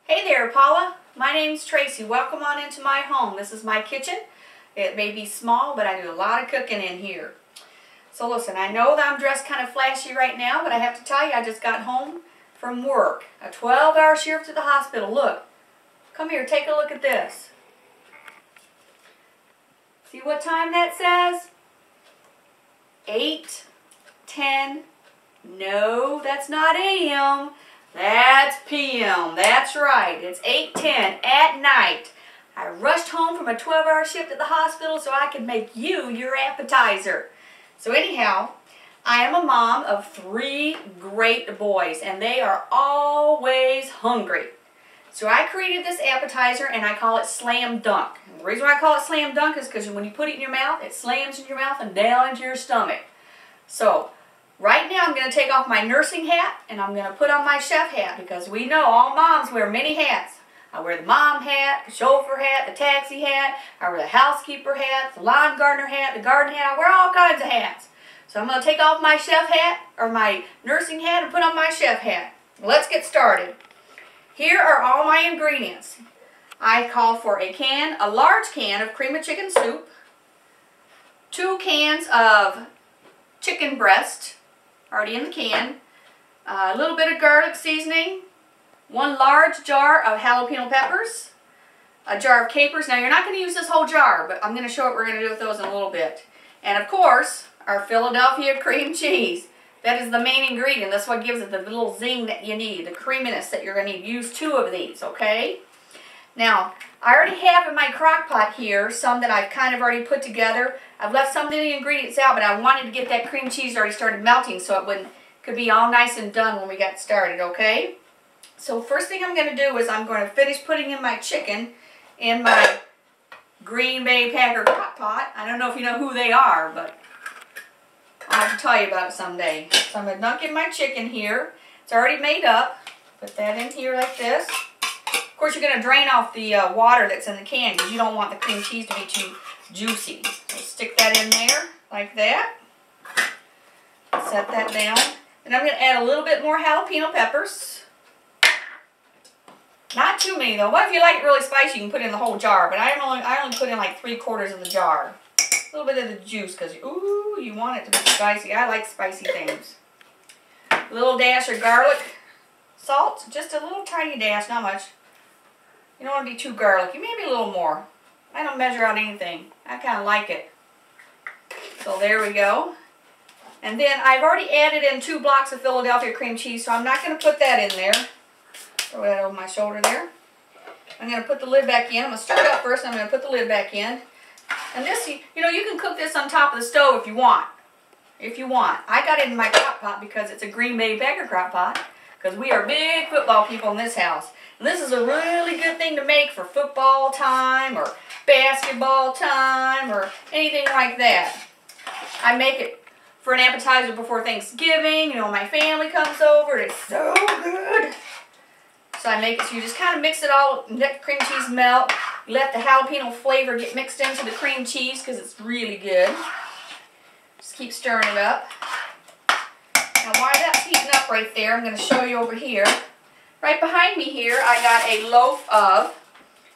Hey there, Paula. My name's Tracy. Welcome on into my home. This is my kitchen. It may be small, but I do a lot of cooking in here. So listen, I know that I'm dressed kind of flashy right now, but I have to tell you, I just got home from work. A 12-hour shift at the hospital. Look. Come here, take a look at this. See what time that says? 8:10. No, that's not AM. That's PM. That's right. It's 8:10 at night. I rushed home from a 12-hour shift at the hospital so I could make you your appetizer. So anyhow, I am a mom of 3 great boys, and they are always hungry. So I created this appetizer, and I call it Slam Dunk. And the reason why I call it Slam Dunk is because when you put it in your mouth, it slams in your mouth and down into your stomach. So right now I'm going to take off my nursing hat and I'm going to put on my chef hat, because we know all moms wear many hats. I wear the mom hat, the chauffeur hat, the taxi hat, I wear the housekeeper hat, the lawn gardener hat, the garden hat. I wear all kinds of hats. So I'm going to take off my chef hat, or my nursing hat, and put on my chef hat. Let's get started. Here are all my ingredients. I call for a large can of cream of chicken soup, 2 cans of chicken breast, already in the can, a little bit of garlic seasoning, 1 large jar of jalapeno peppers, a jar of capers. Now you're not going to use this whole jar, but I'm going to show what we're going to do with those in a little bit. And of course, our Philadephia cream cheese. That is the main ingredient. That's what gives it the little zing that you need, the creaminess that you're going to need. Use 2 of these, okay? Now, I already have in my crock pot here some that I've kind of already put together. I've left some of the ingredients out, but I wanted to get that cream cheese already started melting so it could be all nice and done when we got started, okay? So first thing I'm going to do is I'm going to finish putting in my chicken in my Green Bay Packer crock pot. I don't know if you know who they are, but I'll have to tell you about it someday. So I'm going to dunk in my chicken here. It's already made up. Put that in here like this. Of course, you're going to drain off the water that's in the can, because you don't want the cream cheese to be too juicy. So stick that in there like that. Set that down. And I'm going to add a little bit more jalapeno peppers. Not too many though. What if you like it really spicy? You can put in the whole jar, but I only put in like 3/4 of the jar. A little bit of the juice, because ooh, you want it to be spicy. I like spicy things. A little dash of garlic salt, just a little tiny dash, not much. You don't want to be too garlicky, maybe a little more. I don't measure out anything. I kind of like it. So there we go. And then I've already added in 2 blocks of Philadephia cream cheese, so I'm not going to put that in there. Throw that over my shoulder there. I'm going to put the lid back in. I'm going to stir it up first, and I'm going to put the lid back in. And this, you know, you can cook this on top of the stove if you want. If you want. I got it in my crock pot because it's a Green Bay Packer crock pot, because we are big football people in this house. And this is a really good thing to make for football time or basketball time or anything like that. I make it for an appetizer before Thanksgiving. You know, my family comes over. It's so good. So I make it so you just kind of mix it all, let the cream cheese melt. Let the jalapeno flavor get mixed into the cream cheese, because it's really good. Just keep stirring it up. Now while that's heating up right there, I'm going to show you over here. Right behind me here, I got a loaf of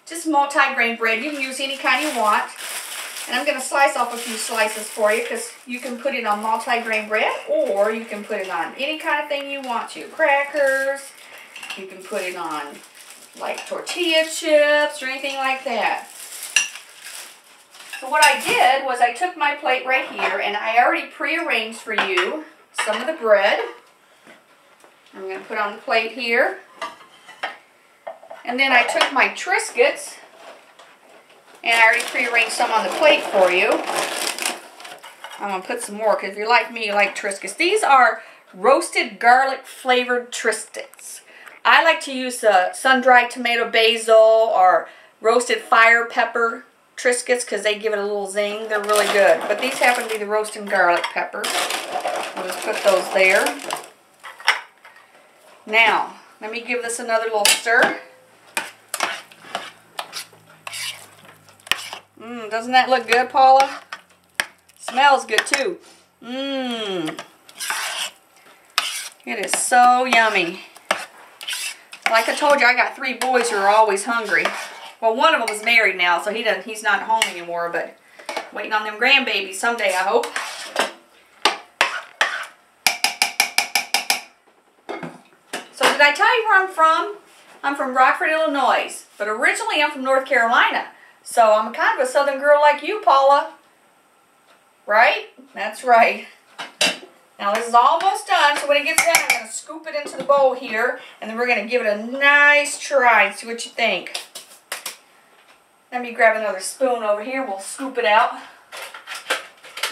just multi-grain bread. You can use any kind you want. And I'm going to slice off a few slices for you, because you can put it on multi-grain bread, or you can put it on any kind of thing you want to. Crackers. You can put it on like tortilla chips or anything like that. So what I did was I took my plate right here, and I already prearranged for you some of the bread. I'm going to put on the plate here. And then I took my Triscuits, and I already prearranged some on the plate for you. I'm going to put some more, because if you're like me, you like Triscuits. These are roasted garlic flavored Triscuits. I like to use sun-dried tomato basil or roasted fire pepper Triscuits, because they give it a little zing. They're really good. But these happen to be the roasted garlic peppers. I'll just put those there. Now, let me give this another little stir. Doesn't that look good, Paula? Smells good too. It is so yummy. Like I told you, I got 3 boys who are always hungry. Well, one of them is married now, so he's not home anymore, but waiting on them grandbabies someday, I hope. So did I tell you where I'm from? I'm from Rockford, Illinois, but originally I'm from North Carolina. So I'm kind of a southern girl like you, Paula. Right? That's right. Now this is almost done, so when it gets done, I'm going to scoop it into the bowl here, and then we're going to give it a nice try and see what you think. Let me grab another spoon over here, we'll scoop it out.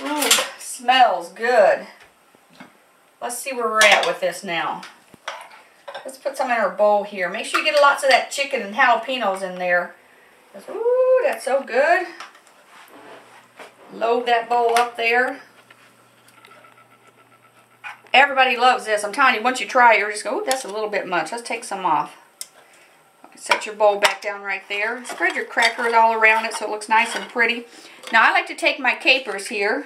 Ooh, smells good. Let's see where we're at with this now. Let's put some in our bowl here. Make sure you get lots of that chicken and jalapenos in there. Ooh, that's so good. Load that bowl up there. Everybody loves this. I'm telling you, once you try it, you're just go, ooh, that's a little bit much. Let's take some off. Set your bowl back down right there. Spread your crackers all around it so it looks nice and pretty. Now I like to take my capers here,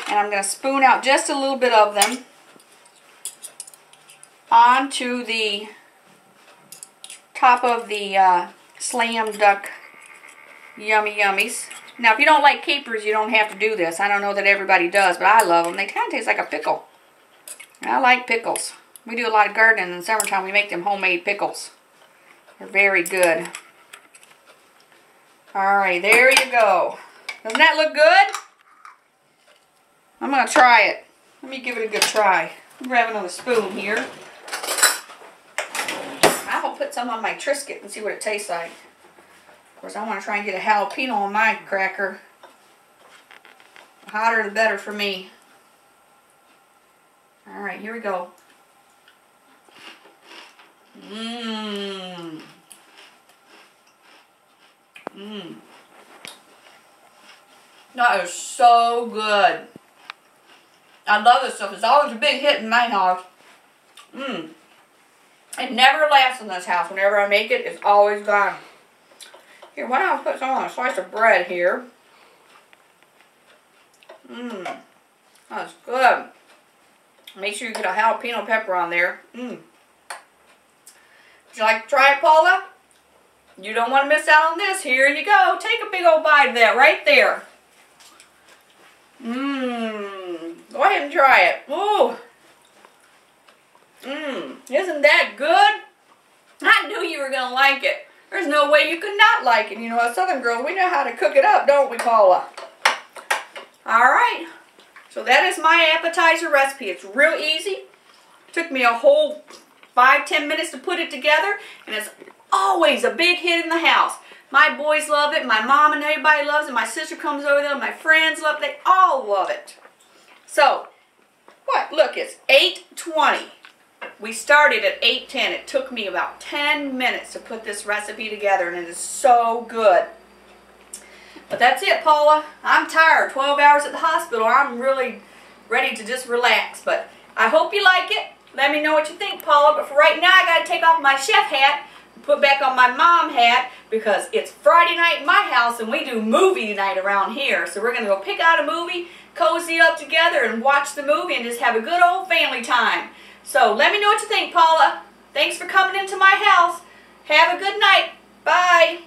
and I'm going to spoon out just a little bit of them onto the top of the Slam Duck Yummy Yummies. Now if you don't like capers, you don't have to do this. I don't know that everybody does, but I love them. They kind of taste like a pickle. I like pickles. We do a lot of gardening in the summertime. We make them homemade pickles. They're very good. Alright, there you go. Doesn't that look good? I'm going to try it. Let me give it a good try. Grab another spoon here. I will put some on my Triscuit and see what it tastes like. Of course, I want to try and get a jalapeno on my cracker. The hotter the better for me. Alright, here we go. Mmm. Mmm. That is so good. I love this stuff. It's always a big hit in my house. Mmm. It never lasts in this house. Whenever I make it, it's always gone. Here, why don't I put some on a slice of bread here? Mmm. That's good. Make sure you get a jalapeno pepper on there. Mmm. Would you like to try it, Paula? You don't want to miss out on this. Here you go. Take a big old bite of that right there. Mmm. Go ahead and try it. Ooh. Mmm. Isn't that good? I knew you were going to like it. There's no way you could not like it. You know, as Southern girls, we know how to cook it up, don't we, Paula? Alright. So that is my appetizer recipe. It's real easy. It took me a whole 5-10 minutes to put it together, and it's always a big hit in the house. My boys love it, my mom and everybody loves it, my sister comes over there, my friends love it, they all love it. So, what? Look, it's 8:20. We started at 8:10. It took me about 10 minutes to put this recipe together, and it is so good. But that's it, Paula. I'm tired. 12 hours at the hospital. I'm really ready to just relax. But I hope you like it. Let me know what you think, Paula. But for right now, I got to take off my chef hat and put back on my mom hat because it's Friday night in my house and we do movie night around here. So we're going to go pick out a movie, cozy up together, and watch the movie and just have a good old family time. So let me know what you think, Paula. Thanks for coming into my house. Have a good night. Bye.